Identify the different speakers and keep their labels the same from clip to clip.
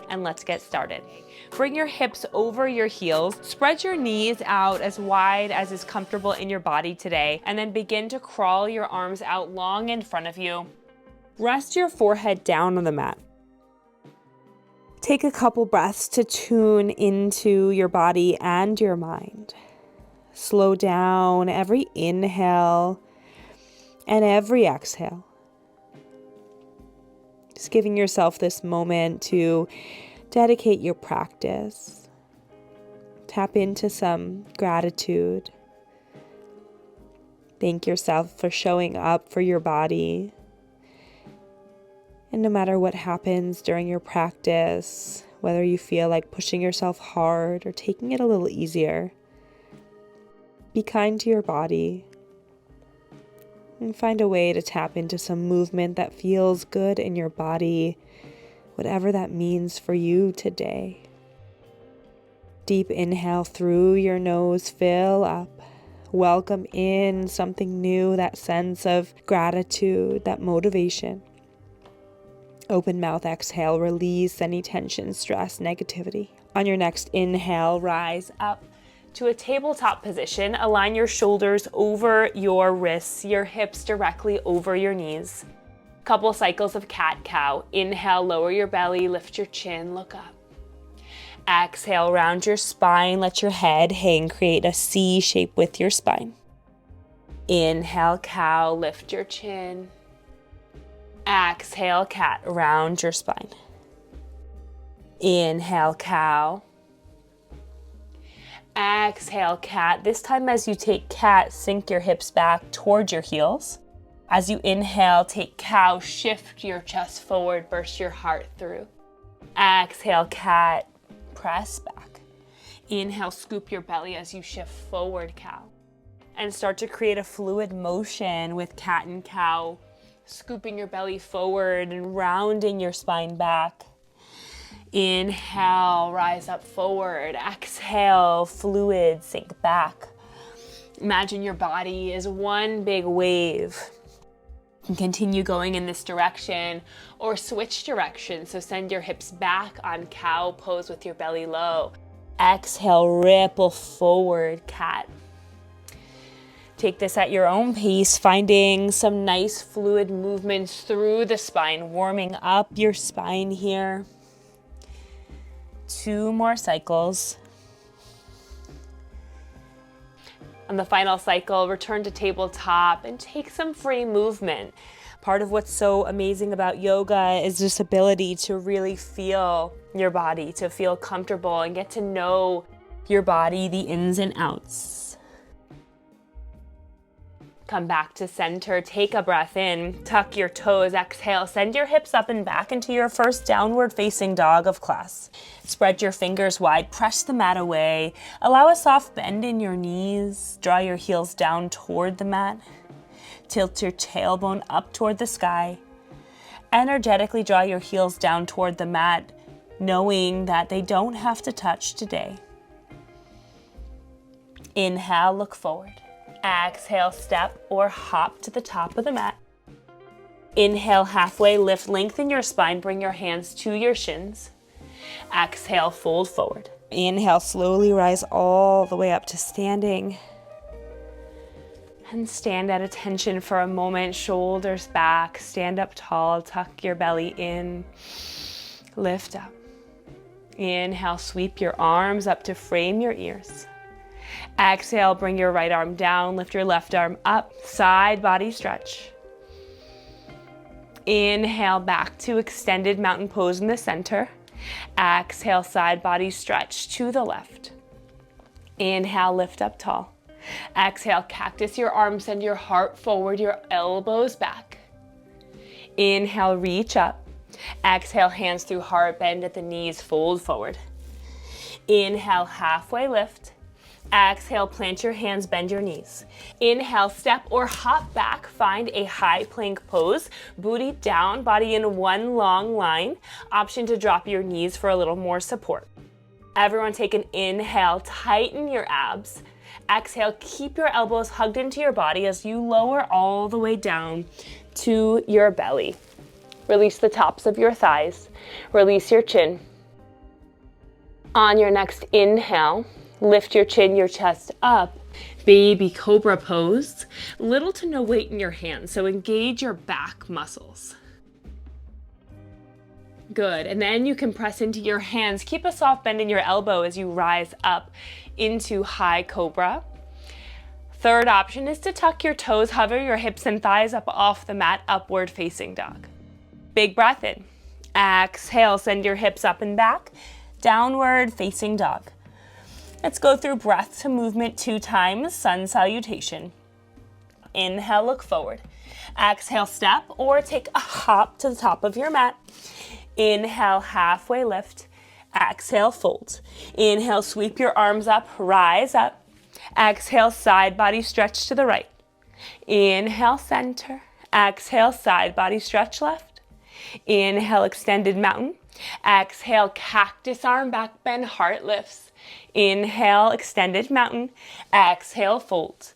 Speaker 1: and let's get started. Bring your hips over your heels, spread your knees out as wide as is comfortable in your body today, and then begin to crawl your arms out long in front of you. Rest your forehead down on the mat. Take a couple breaths to tune into your body and your mind. Slow down every inhale and every exhale. Just giving yourself this moment to dedicate your practice. Tap into some gratitude. Thank yourself for showing up for your body. And no matter what happens during your practice, whether you feel like pushing yourself hard or taking it a little easier, be kind to your body and find a way to tap into some movement that feels good in your body, whatever that means for you today. Deep inhale through your nose, fill up. Welcome in something new, that sense of gratitude, that motivation. Open mouth, exhale, release any tension, stress, negativity. On your next inhale, rise up to a tabletop position. Align your shoulders over your wrists, your hips directly over your knees. Couple cycles of cat-cow. Inhale, lower your belly, lift your chin, look up. Exhale, round your spine, let your head hang, create a C shape with your spine. Inhale, cow, lift your chin. Exhale, cat, round your spine. Inhale, cow. Exhale, cat. This time as you take cat, sink your hips back towards your heels. As you inhale, take cow, shift your chest forward, burst your heart through. Exhale, cat, press back. Inhale, scoop your belly as you shift forward, cow. And start to create a fluid motion with cat and cow, scooping your belly forward and rounding your spine back. Inhale, rise up forward. Exhale, fluid, sink back. Imagine your body is one big wave. You can continue going in this direction or switch directions. So send your hips back on cow pose with your belly low. Exhale, ripple forward, cat. Take this at your own pace, finding some nice fluid movements through the spine, warming up your spine here. 2 more cycles. On the final cycle, return to tabletop and take some free movement. Part of what's so amazing about yoga is this ability to really feel your body, to feel comfortable and get to know your body, the ins and outs. Come back to center, take a breath in, tuck your toes, exhale, send your hips up and back into your first downward facing dog of class. Spread your fingers wide, press the mat away, allow a soft bend in your knees, draw your heels down toward the mat, tilt your tailbone up toward the sky, energetically draw your heels down toward the mat, knowing that they don't have to touch today. Inhale, look forward. Exhale, step or hop to the top of the mat. Inhale, halfway lift, lengthen your spine, bring your hands to your shins. Exhale, fold forward. Inhale, slowly rise all the way up to standing. And stand at attention for a moment, shoulders back, stand up tall, tuck your belly in, lift up. Inhale, sweep your arms up to frame your ears. Exhale, bring your right arm down, lift your left arm up, side body stretch. Inhale, back to extended mountain pose in the center. Exhale, side body stretch to the left. Inhale, lift up tall. Exhale, cactus your arms, send your heart forward, your elbows back. Inhale, reach up. Exhale, hands through heart, bend at the knees, fold forward. Inhale, halfway lift. Exhale, plant your hands, bend your knees. Inhale, step or hop back, find a high plank pose, booty down, body in one long line. Option to drop your knees for a little more support. Everyone take an inhale, tighten your abs. Exhale, keep your elbows hugged into your body as you lower all the way down to your belly. Release the tops of your thighs. Release your chin. On your next inhale, lift your chin, your chest up. Baby Cobra pose. Little to no weight in your hands, so engage your back muscles. Good, and then you can press into your hands. Keep a soft bend in your elbow as you rise up into high cobra. Third option is to tuck your toes, hover your hips and thighs up off the mat, upward facing dog. Big breath in. Exhale, send your hips up and back, downward facing dog. Let's go through breath to movement 2 times, sun salutation. Inhale, look forward. Exhale, step or take a hop to the top of your mat. Inhale, halfway lift. Exhale, fold. Inhale, sweep your arms up, rise up. Exhale, side body stretch to the right. Inhale, center. Exhale, side body stretch left. Inhale, extended mountain. Exhale, cactus arm back bend, heart lifts. Inhale, extended mountain. Exhale, fold.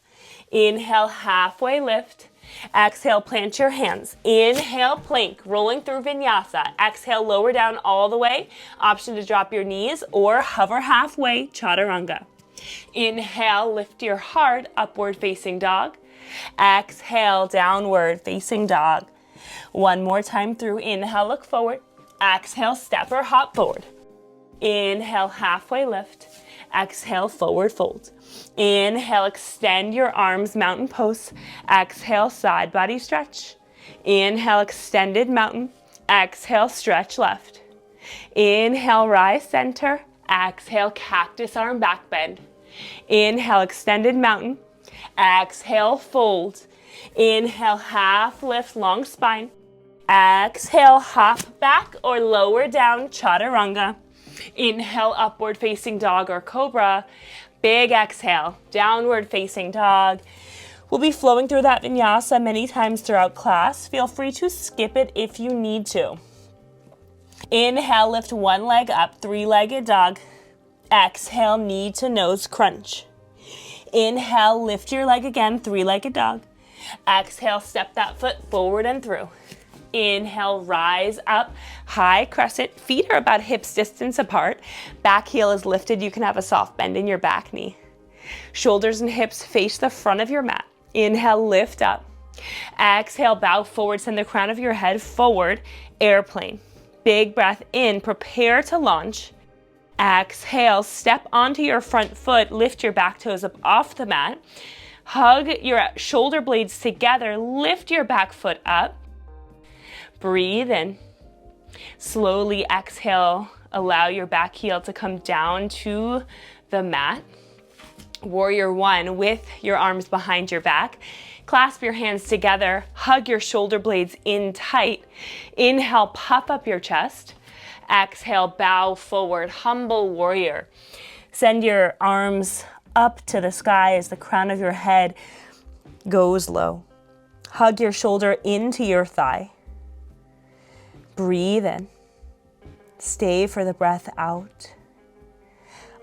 Speaker 1: Inhale, halfway lift. Exhale, plant your hands. Inhale, plank, rolling through vinyasa. Exhale, lower down all the way. Option to drop your knees or hover halfway, chaturanga. Inhale, lift your heart, upward facing dog. Exhale, downward facing dog. One more time through. Inhale, look forward. Exhale, step or hop forward. Inhale, halfway lift. Exhale, forward fold. Inhale, extend your arms, mountain pose. Exhale, side body stretch. Inhale, extended mountain. Exhale, stretch left. Inhale, rise center. Exhale, cactus arm back bend. Inhale, extended mountain. Exhale, fold. Inhale, half lift, long spine. Exhale, hop back or lower down, chaturanga. Inhale, upward facing dog or cobra. Big exhale, downward facing dog. We'll be flowing through that vinyasa many times throughout class. Feel free to skip it if you need to. Inhale, lift one leg up, 3-legged dog. Exhale, knee to nose crunch. Inhale, lift your leg again, 3-legged dog. Exhale, step that foot forward and through. Inhale, rise up, high crescent. Feet are about hips distance apart. Back heel is lifted. You can have a soft bend in your back knee. Shoulders and hips face the front of your mat. Inhale, lift up. Exhale, bow forward. Send the crown of your head forward. Airplane. Big breath in. Prepare to launch. Exhale, step onto your front foot. Lift your back toes up off the mat. Hug your shoulder blades together. Lift your back foot up. Breathe in. Slowly exhale. Allow your back heel to come down to the mat. Warrior 1 with your arms behind your back. Clasp your hands together. Hug your shoulder blades in tight. Inhale, puff up your chest. Exhale, bow forward, humble warrior. Send your arms up to the sky as the crown of your head goes low. Hug your shoulder into your thigh. Breathe in. Stay for the breath out.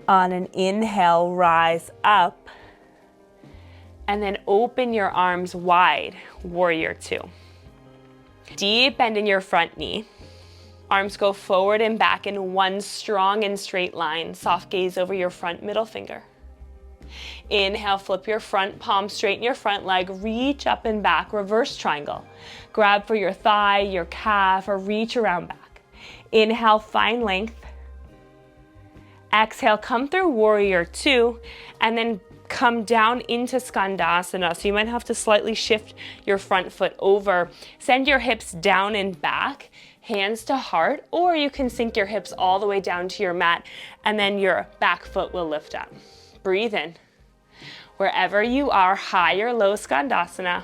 Speaker 1: On an inhale, rise up. And then open your arms wide, warrior 2. Deep bend in your front knee. Arms go forward and back in one strong and straight line. Soft gaze over your front middle finger. Inhale, flip your front palm, straighten your front leg, reach up and back, reverse triangle. Grab for your thigh, your calf, or reach around back. Inhale, find length. Exhale, come through warrior 2, and then come down into skandasana. So you might have to slightly shift your front foot over. Send your hips down and back, hands to heart, or you can sink your hips all the way down to your mat, and then your back foot will lift up. Breathe in. Wherever you are, high or low skandasana.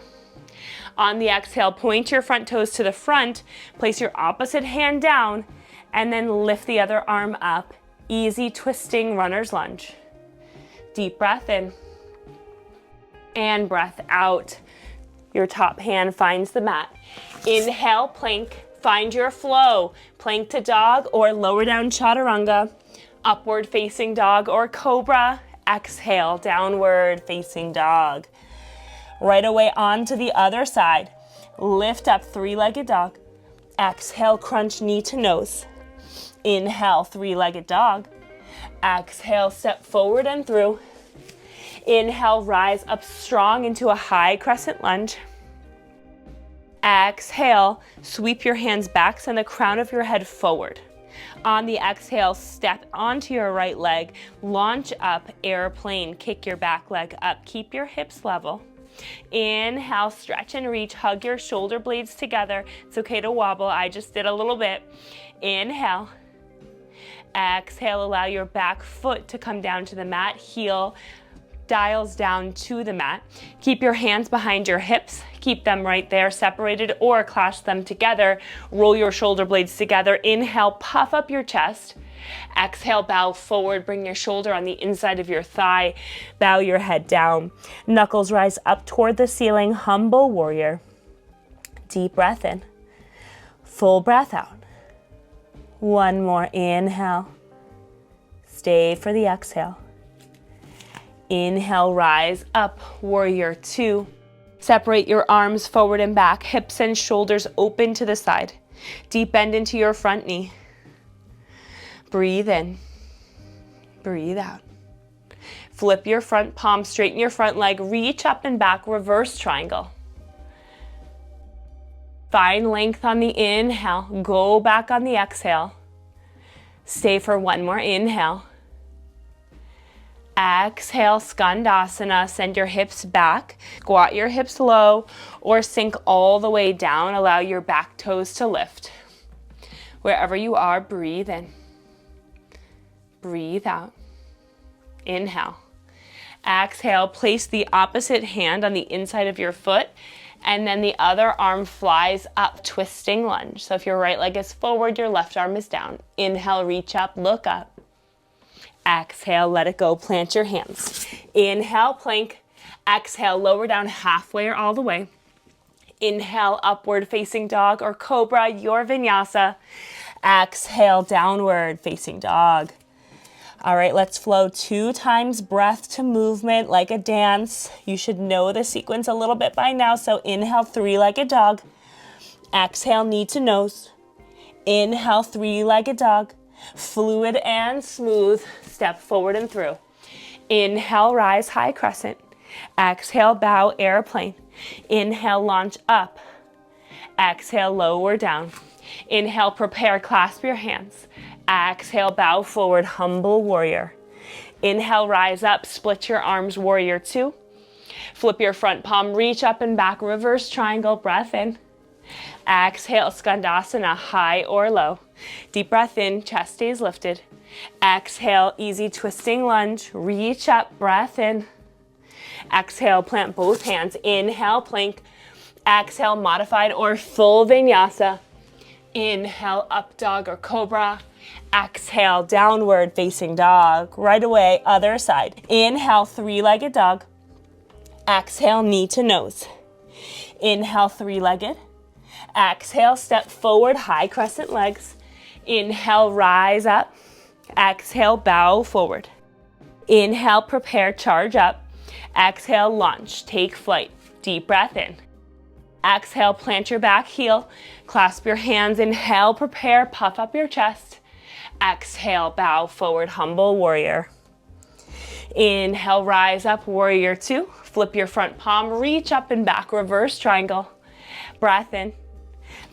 Speaker 1: On the exhale, point your front toes to the front, place your opposite hand down, and then lift the other arm up. Easy twisting runner's lunge. Deep breath in and breath out. Your top hand finds the mat. Inhale, plank, find your flow. Plank to dog or lower down chaturanga. Upward facing dog or cobra. Exhale, downward facing dog. Right away on to the other side. Lift up, 3-legged dog. Exhale, crunch knee to nose. Inhale, 3-legged dog. Exhale, step forward and through. Inhale, rise up strong into a high crescent lunge. Exhale, sweep your hands back, send the crown of your head forward. On the exhale, step onto your right leg, launch up, airplane, kick your back leg up, keep your hips level. Inhale, stretch and reach, hug your shoulder blades together. It's okay to wobble, I just did a little bit. Inhale. Exhale, allow your back foot to come down to the mat, heel dials down to the mat. Keep your hands behind your hips, keep them right there separated or clasp them together. Roll your shoulder blades together. Inhale, puff up your chest. Exhale, bow forward, bring your shoulder on the inside of your thigh, bow your head down. Knuckles rise up toward the ceiling, humble warrior. Deep breath in, full breath out. One more inhale, stay for the exhale. Inhale, rise up, warrior two. Separate your arms forward and back, hips and shoulders open to the side. Deep bend into your front knee. Breathe in, breathe out. Flip your front palm, straighten your front leg, reach up and back, reverse triangle. Find length on the inhale, go back on the exhale. Stay for one more inhale. Exhale, Skandasana, send your hips back, squat your hips low or sink all the way down, allow your back toes to lift. Wherever you are, breathe in, breathe out. Inhale. Exhale, place the opposite hand on the inside of your foot and then the other arm flies up, twisting lunge. So if your right leg is forward, your left arm is down. Inhale, reach up, look up. Exhale, let it go, plant your hands. Inhale, plank. Exhale, lower down halfway or all the way. Inhale, upward facing dog or cobra, your vinyasa. Exhale, downward facing dog. All right, let's flow 2 times breath to movement like a dance. You should know the sequence a little bit by now. So inhale, 3-legged dog. Exhale, knee to nose. Inhale, 3-legged dog. Fluid and smooth, step forward and through. Inhale, rise, high crescent. Exhale, bow, airplane. Inhale, launch up. Exhale, lower down. Inhale, prepare, clasp your hands. Exhale, bow forward, humble warrior. Inhale, rise up, split your arms, warrior two. Flip your front palm, reach up and back, reverse triangle, breath in. Exhale, Skandasana, high or low. Deep breath in, chest stays lifted. Exhale, easy twisting lunge, reach up, breath in. Exhale, plant both hands. Inhale, plank. Exhale, modified or full vinyasa. Inhale, up dog or cobra. Exhale, downward facing dog. Right away, other side. Inhale, 3-legged dog. Exhale, knee to nose. Inhale, 3-legged. Exhale, step forward, high crescent legs. Inhale, rise up. Exhale, bow forward. Inhale, prepare, charge up. Exhale, launch, take flight. Deep breath in. Exhale, plant your back heel. Clasp your hands. Inhale, prepare, puff up your chest. Exhale, bow forward, humble warrior. Inhale, rise up, warrior two. Flip your front palm, reach up and back, reverse triangle. Breath in.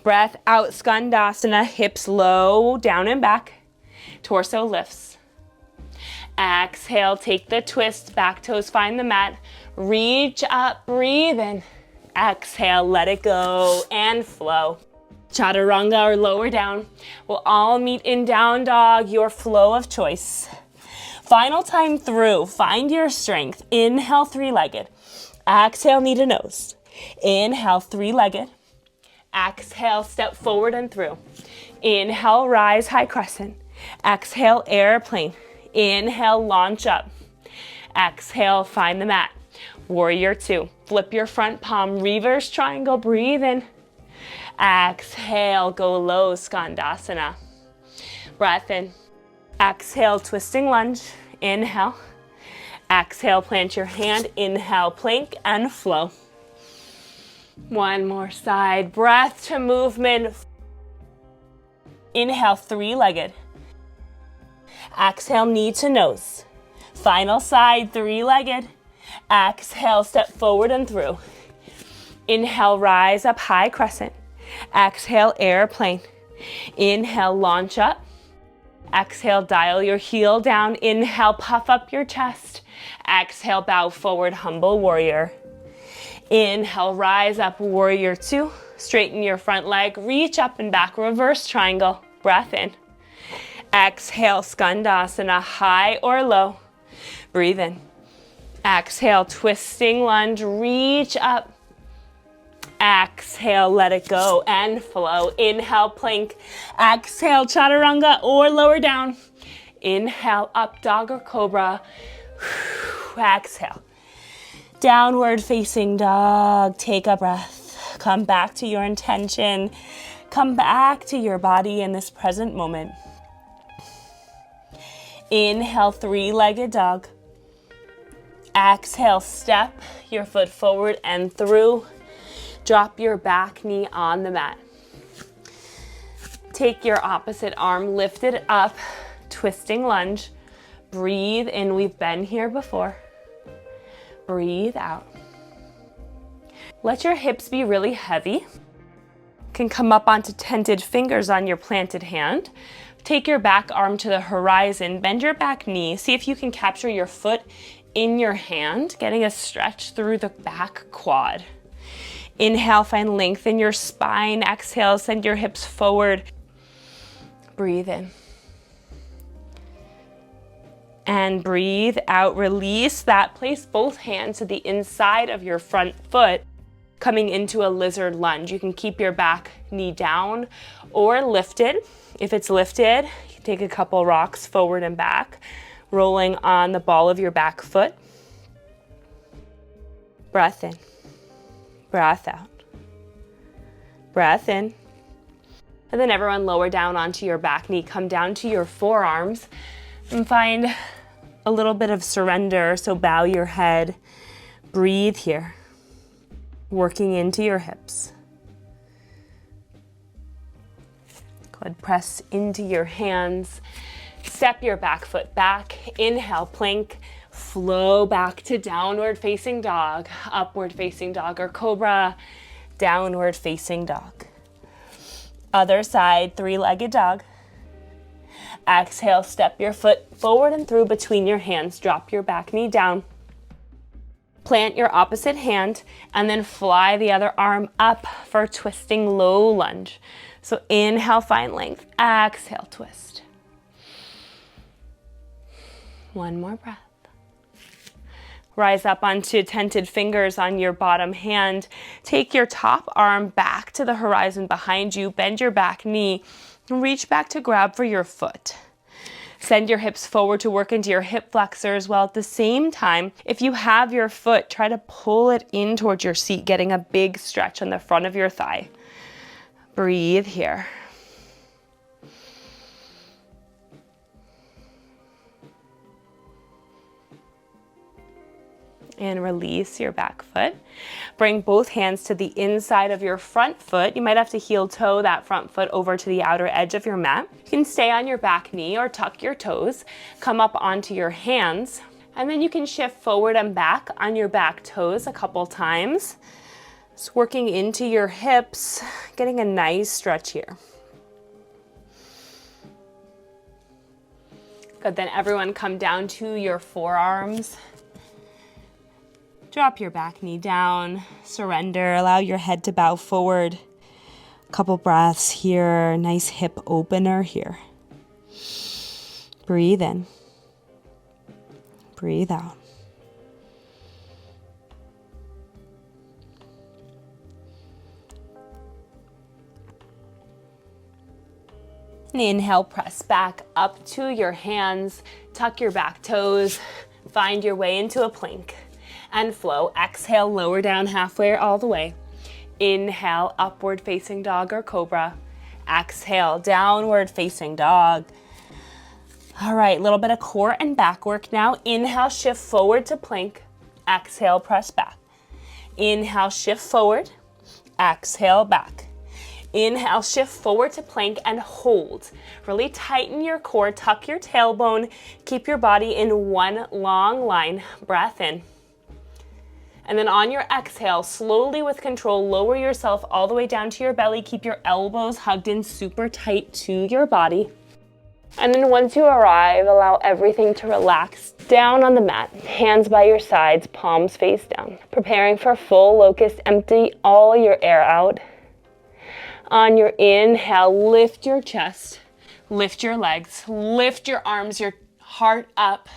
Speaker 1: Breath out, Skandasana, hips low, down and back. Torso lifts. Exhale, take the twist, back toes find the mat. Reach up, breathe in. Exhale, let it go and flow. Chaturanga or lower down. We'll all meet in down dog, your flow of choice. Final time through, find your strength. Inhale, 3-legged. Exhale, knee to nose. Inhale, 3-legged. Exhale, step forward and through. Inhale, rise, high crescent. Exhale, airplane. Inhale, launch up. Exhale, find the mat. Warrior two. Flip your front palm, reverse triangle, breathe in. Exhale, go low, Skandasana. Breath in. Exhale, twisting lunge. Inhale. Exhale, plant your hand. Inhale, plank and flow. One more side. Breath to movement. Inhale, 3-legged.
Speaker 2: Exhale, knee to nose. Final side, three-legged. Exhale, step forward and through. Inhale, rise up, high crescent. Exhale, airplane. Inhale, launch up. Exhale, dial your heel down. Inhale, puff up your chest. Exhale, bow forward, humble warrior. Inhale, rise up, warrior two. Straighten your front leg, reach up and back, reverse triangle. Breath in. Exhale, skandasana, high or low. Breathe in. Exhale, twisting lunge, reach up. Exhale, let it go and flow. Inhale, plank. Exhale, chaturanga or lower down. Inhale, up dog or cobra. Exhale. Downward facing dog. Take a breath. Come back to your intention. Come back to your body in this present moment. Inhale, three-legged dog. Exhale, step your foot forward and through. Drop your back knee on the mat. Take your opposite arm, lift it up, twisting lunge. Breathe in, we've been here before. Breathe out. Let your hips be really heavy. You can come up onto tented fingers on your planted hand. Take your back arm to the horizon, bend your back knee. See if you can capture your foot in your hand, getting a stretch through the back quad. Inhale, find length in your spine. Exhale, send your hips forward. Breathe in. And breathe out, release that. Place both hands to the inside of your front foot, coming into a lizard lunge. You can keep your back knee down or lifted. If it's lifted, you can take a couple rocks forward and back, rolling on the ball of your back foot. Breath in. Breath out. Breath in. And then everyone lower down onto your back knee. Come down to your forearms and find a little bit of surrender. So bow your head. Breathe here. Working into your hips. Good. Press into your hands. Step your back foot back. Inhale, plank. Flow back to downward facing dog, upward facing dog or cobra, downward facing dog. Other side, three-legged dog. Exhale, step your foot forward and through between your hands. Drop your back knee down. Plant your opposite hand and then fly the other arm up for twisting low lunge. So inhale, find length. Exhale, twist. One more breath. Rise up onto tented fingers on your bottom hand. Take your top arm back to the horizon behind you. Bend your back knee and reach back to grab for your foot. Send your hips forward to work into your hip flexors, while at the same time, if you have your foot, try to pull it in towards your seat, getting a big stretch on the front of your thigh. Breathe here. And release your back foot. Bring both hands to the inside of your front foot. You might have to heel toe that front foot over to the outer edge of your mat. You can stay on your back knee or tuck your toes. Come up onto your hands. And then you can shift forward and back on your back toes a couple times. Just working into your hips, getting a nice stretch here. Good, then everyone come down to your forearms. Drop your back knee down, surrender, allow your head to bow forward. A couple breaths here, nice hip opener here. Breathe in, breathe out. Inhale, press back up to your hands, tuck your back toes, find your way into a plank. And flow. Exhale, lower down halfway or all the way. Inhale, upward facing dog or cobra. Exhale, downward facing dog. All right, a little bit of core and back work now. Inhale, shift forward to plank. Exhale, press back. Inhale, shift forward. Exhale, back. Inhale, shift forward to plank and hold. Really tighten your core, tuck your tailbone, keep your body in one long line. Breath in. And then on your exhale, slowly with control, lower yourself all the way down to your belly. Keep your elbows hugged in super tight to your body. And then once you arrive, allow everything to relax down on the mat. Hands by your sides, palms face down. Preparing for full locust, empty all your air out. On your inhale, lift your chest, lift your legs, lift your arms, your heart up.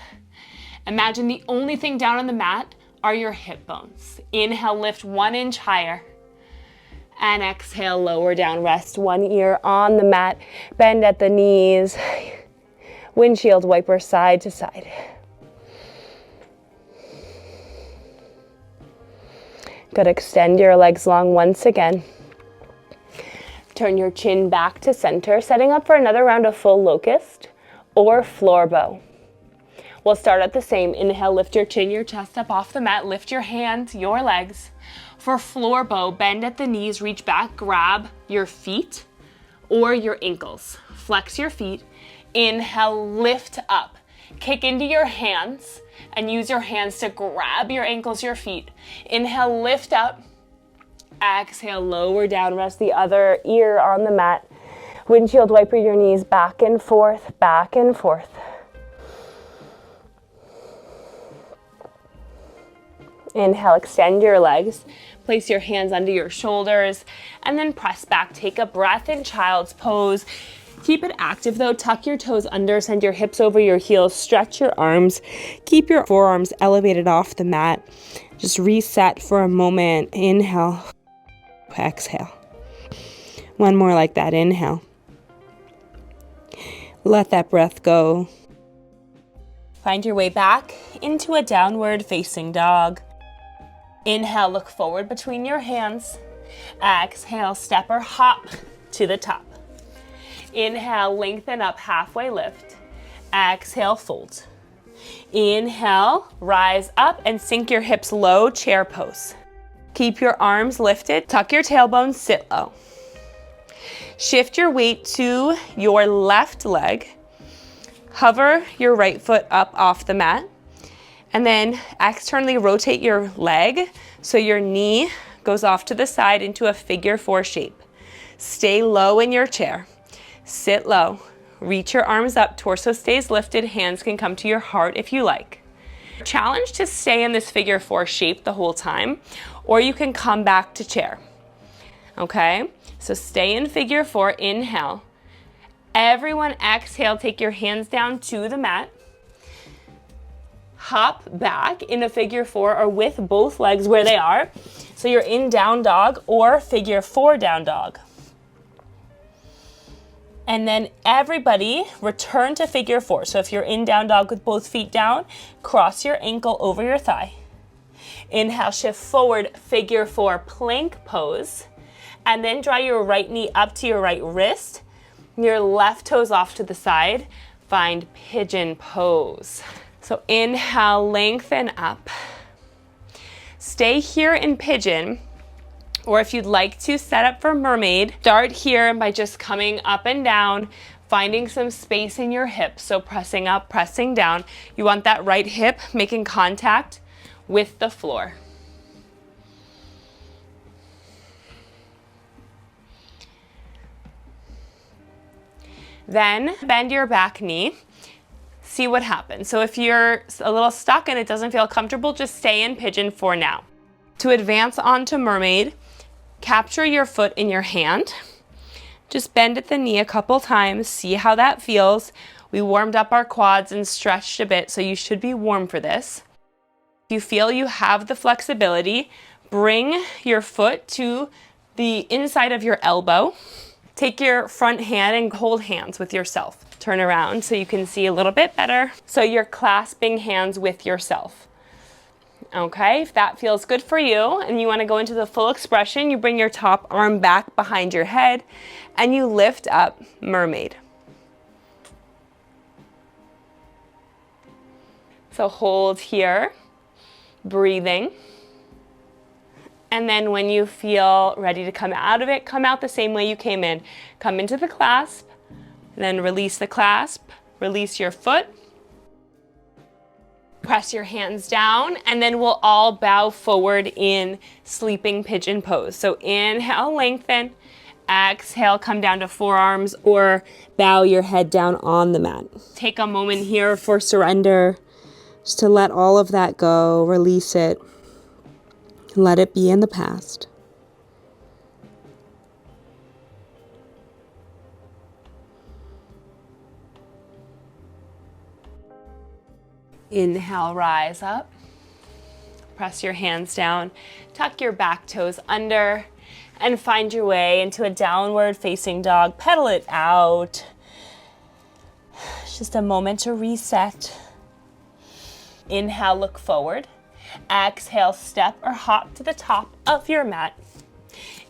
Speaker 2: Imagine the only thing down on the mat are your hip bones. Inhale, lift 1 inch higher. And exhale, lower down, rest one ear on the mat. Bend at the knees. Windshield wiper side to side. Good, extend your legs long once again. Turn your chin back to center, setting up for another round of full locust or floor bow. We'll start at the same. Inhale, lift your chin, your chest up off the mat. Lift your hands, your legs. For floor bow, bend at the knees, reach back, grab your feet or your ankles. Flex your feet. Inhale, lift up. Kick into your hands and use your hands to grab your ankles, your feet. Inhale, lift up. Exhale, lower down, rest the other ear on the mat. Windshield wiper your knees back and forth, back and forth. Inhale, extend your legs. Place your hands under your shoulders and then press back. Take a breath in child's pose. Keep it active though. Tuck your toes under, send your hips over your heels, stretch your arms. Keep your forearms elevated off the mat. Just reset for a moment. Inhale, exhale. One more like that. Inhale. Let that breath go. Find your way back into a downward facing dog. Inhale, look forward between your hands. Exhale, step or hop to the top. Inhale, lengthen up, halfway lift. Exhale, fold. Inhale, rise up and sink your hips low, chair pose. Keep your arms lifted, tuck your tailbone, sit low. Shift your weight to your left leg. Hover your right foot up off the mat. And then externally rotate your leg so your knee goes off to the side into a figure 4 shape. Stay low in your chair. Sit low. Reach your arms up, torso stays lifted, hands can come to your heart if you like. Challenge to stay in this figure 4 shape the whole time, or you can come back to chair. Okay, so stay in figure 4, inhale. Everyone exhale, take your hands down to the mat. Hop back in a figure 4 or with both legs where they are. So you're in down dog or figure 4 down dog. And then everybody return to figure 4. So if you're in down dog with both feet down, cross your ankle over your thigh. Inhale, shift forward, figure 4 plank pose. And then draw your right knee up to your right wrist. Your left toes off to the side. Find pigeon pose. So inhale, lengthen up. Stay here in pigeon, or if you'd like to set up for mermaid, start here by just coming up and down, finding some space in your hips. So pressing up, pressing down. You want that right hip making contact with the floor. Then bend your back knee. See what happens. So if you're a little stuck and it doesn't feel comfortable, just stay in pigeon for now. To advance onto mermaid, capture your foot in your hand. Just bend at the knee a couple times, see how that feels. We warmed up our quads and stretched a bit, so you should be warm for this. If you feel you have the flexibility, bring your foot to the inside of your elbow. Take your front hand and hold hands with yourself. Turn around so you can see a little bit better. So you're clasping hands with yourself. Okay, if that feels good for you and you want to go into the full expression, you bring your top arm back behind your head and you lift up mermaid. So hold here, breathing. And then when you feel ready to come out of it, come out the same way you came in. Come into the clasp, then release the clasp, release your foot, press your hands down, and then we'll all bow forward in sleeping pigeon pose. So inhale, lengthen. Exhale, come down to forearms or bow your head down on the mat. Take a moment here for surrender, just to let all of that go, release it, let it be in the past. Inhale, rise up. Press your hands down, tuck your back toes under, and find your way into a downward facing dog. Pedal it out. Just a moment to reset. Inhale, look forward. Exhale, step or hop to the top of your mat.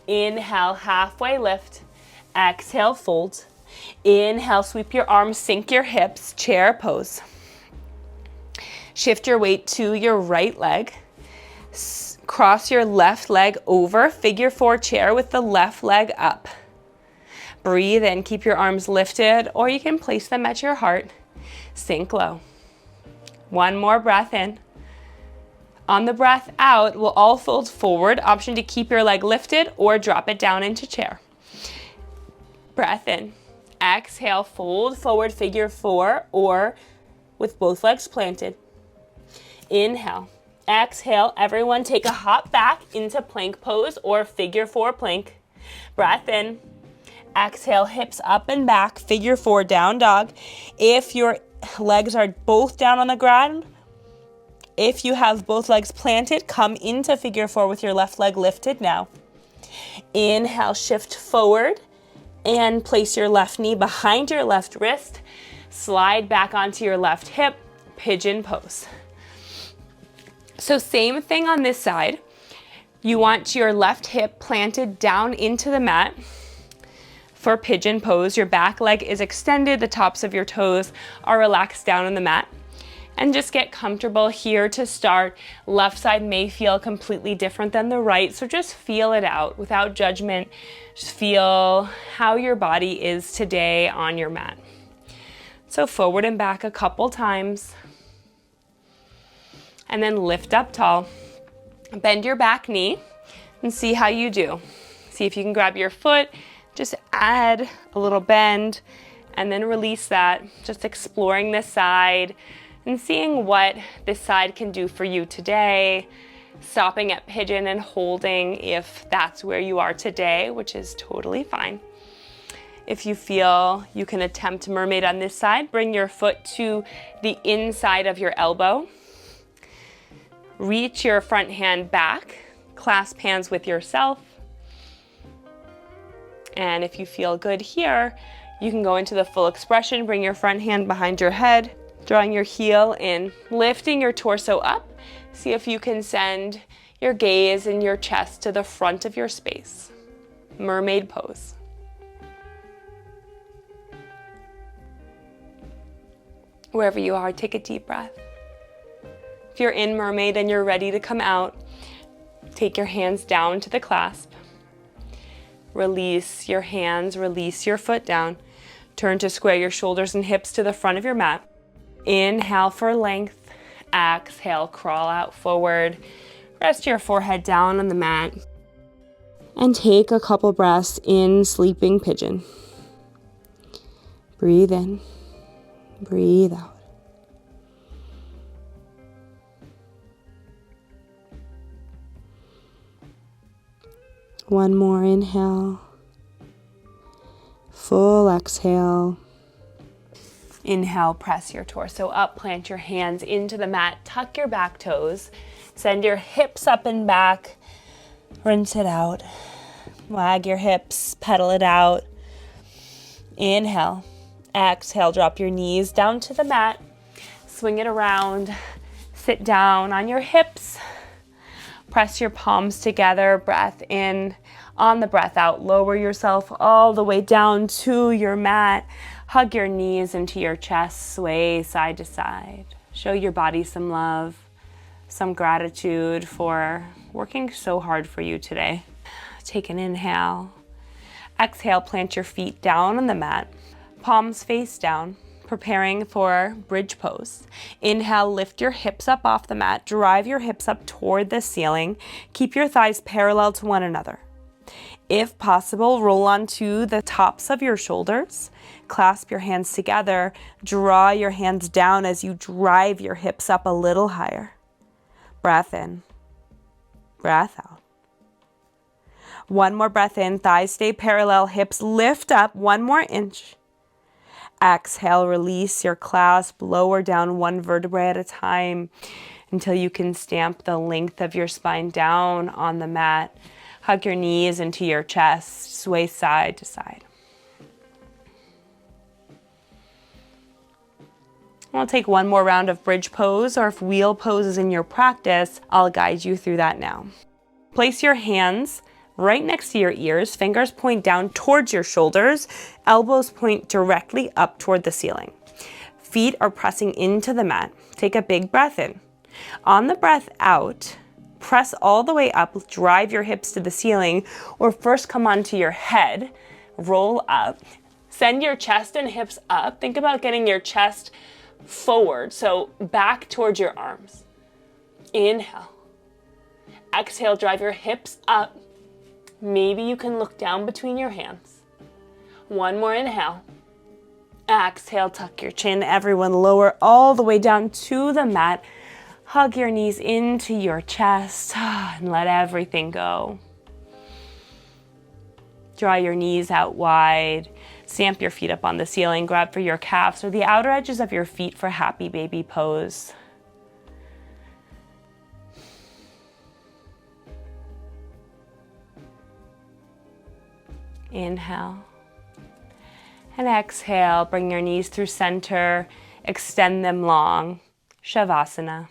Speaker 2: Inhale, halfway lift. Exhale, fold. Inhale, sweep your arms, sink your hips, chair pose. Shift your weight to your right leg. Cross your left leg over, figure four chair with the left leg up. Breathe in, keep your arms lifted, or you can place them at your heart. Sink low. One more breath in. On the breath out, we'll all fold forward. Option to keep your leg lifted or drop it down into chair. Breath in. Exhale, fold forward, figure four, or with both legs planted. Inhale. Exhale, everyone take a hop back into plank pose or figure four plank. Breath in. Exhale, hips up and back, figure four, down dog. If your legs are both down on the ground, if you have both legs planted, come into figure four with your left leg lifted now. Inhale, shift forward and place your left knee behind your left wrist. Slide back onto your left hip, pigeon pose. So same thing on this side. You want your left hip planted down into the mat for pigeon pose. Your back leg is extended, the tops of your toes are relaxed down on the mat. And just get comfortable here to start. Left side may feel completely different than the right, so just feel it out without judgment. Just feel how your body is today on your mat. So forward and back a couple times. And then lift up tall. Bend your back knee and see how you do. See if you can grab your foot, just add a little bend, and then release that. Just exploring this side and seeing what this side can do for you today. Stopping at pigeon and holding if that's where you are today, which is totally fine. If you feel you can attempt mermaid on this side, bring your foot to the inside of your elbow. Reach your front hand back, clasp hands with yourself. And if you feel good here, you can go into the full expression, bring your front hand behind your head, drawing your heel in, lifting your torso up. See if you can send your gaze and your chest to the front of your space. Mermaid pose. Wherever you are, take a deep breath. If you're in mermaid and you're ready to come out, take your hands down to the clasp. Release your hands, release your foot down. Turn to square your shoulders and hips to the front of your mat. Inhale for length. Exhale, crawl out forward. Rest your forehead down on the mat. And take a couple breaths in sleeping pigeon. Breathe in, breathe out. One more inhale, full exhale. Inhale, press your torso up, plant your hands into the mat, tuck your back toes, send your hips up and back, rinse it out, wag your hips, pedal it out. Inhale, exhale, drop your knees down to the mat, swing it around, sit down on your hips. Press your palms together, breath in. On the breath out, lower yourself all the way down to your mat. Hug your knees into your chest, sway side to side. Show your body some love. some gratitude for working so hard for you today. Take an inhale. Exhale, plant your feet down on the mat, palms face down, preparing for bridge pose. Inhale, lift your hips up off the mat, drive your hips up toward the ceiling. Keep your thighs parallel to one another. If possible, roll onto the tops of your shoulders, clasp your hands together, draw your hands down as you drive your hips up a little higher. Breath in, breath out. One more breath in, thighs stay parallel, hips lift up 1 more inch. Exhale, release your clasp, lower down 1 vertebrae at a time until you can stamp the length of your spine down on the mat. Hug your knees into your chest, sway side to side. We'll take 1 more round of bridge pose, or if wheel pose is in your practice, I'll guide you through that now. Place your hands right next to your ears, fingers point down towards your shoulders, elbows point directly up toward the ceiling. Feet are pressing into the mat. Take a big breath in. On the breath out, press all the way up, drive your hips to the ceiling, or first come onto your head, roll up, send your chest and hips up. Think about getting your chest forward, so back towards your arms. Inhale. Exhale, drive your hips up. Maybe you can look down between your hands. 1 more inhale. Exhale, tuck your chin. Everyone lower all the way down to the mat. Hug your knees into your chest and let everything go. Draw your knees out wide. Stamp your feet up on the ceiling. Grab for your calves or the outer edges of your feet for happy baby pose. Inhale. And exhale, bring your knees through center, extend them long. Savasana.